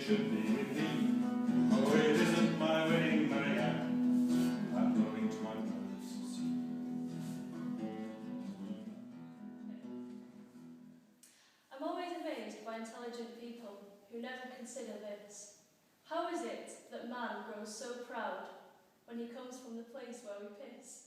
should be with thee. Oh, it isn't my wedding, Marianne, I'm going to my mother's sea. I'm always amazed by intelligent people who never consider this. How is it that man grows so proud when he comes from the place where we piss?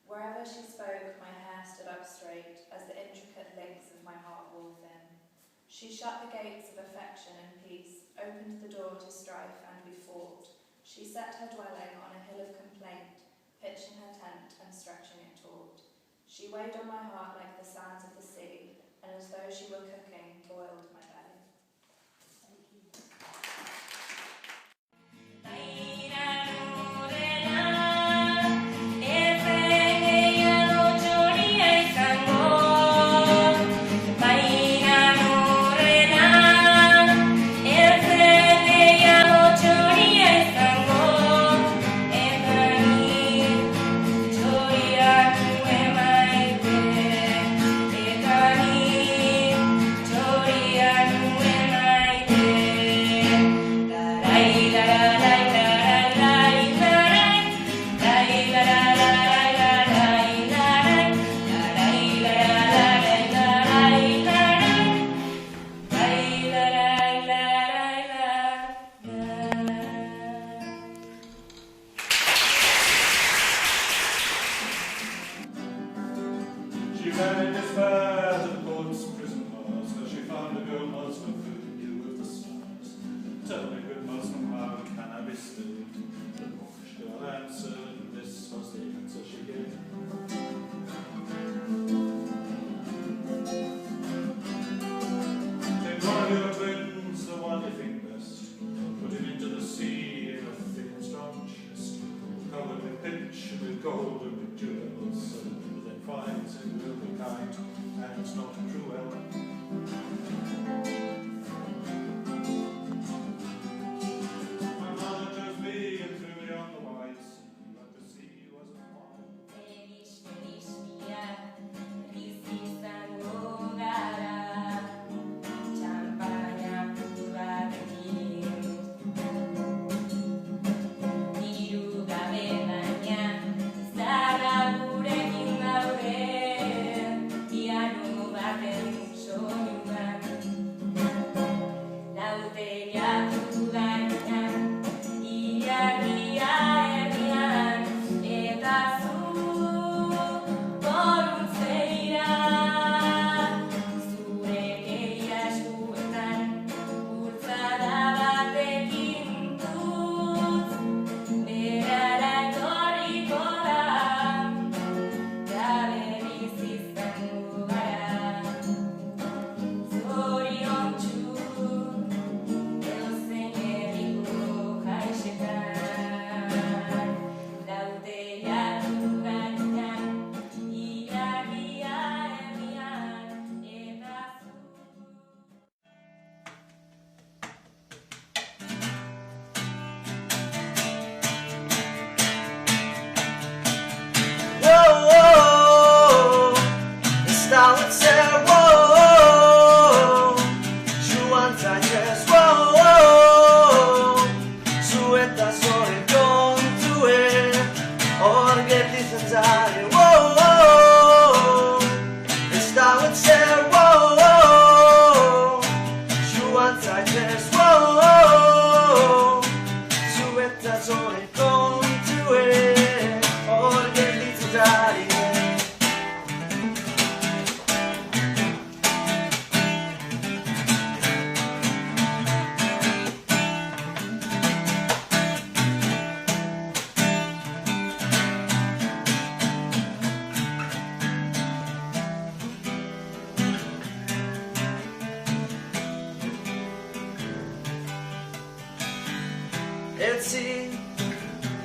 Wherever she spoke, my hair stood up straight, as the intricate links of my heart wore thin. She shut the gates of affection and peace, opened the door to strife and be fought. She set her dwelling on a hill of complaint, pitching her tent and stretching it taut. She weighed on my heart like the sands of the sea, and as though she were cooking, boiled my belly. Thank you. She ran in despair to the Lord's prison bars, where she found a girl Muslim familiar with the stars. Tell me, good Muslim, how can I be saved? The Moorish girl answered, and this was the answer she gave. Take one of your twins, the one you think best, put him into the sea in a thick and strong chest, covered with pitch and with gold and with jewels, so then finds it will be kind and not cruel. My mother chose me and threw me on the wide sea, but the sea wasn't wide. di zanzare, wow, wow. E stavo in ser, wow, wow. Su alza chest, wow, wow. Su etta zone con tue, orghe di zanzare.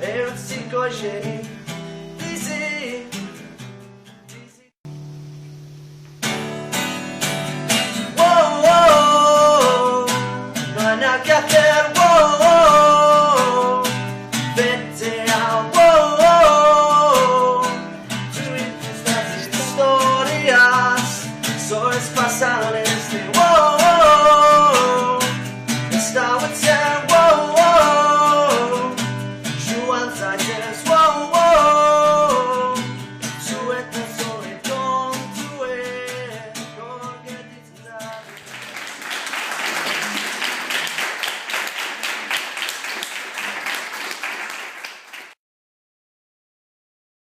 E non si cogeni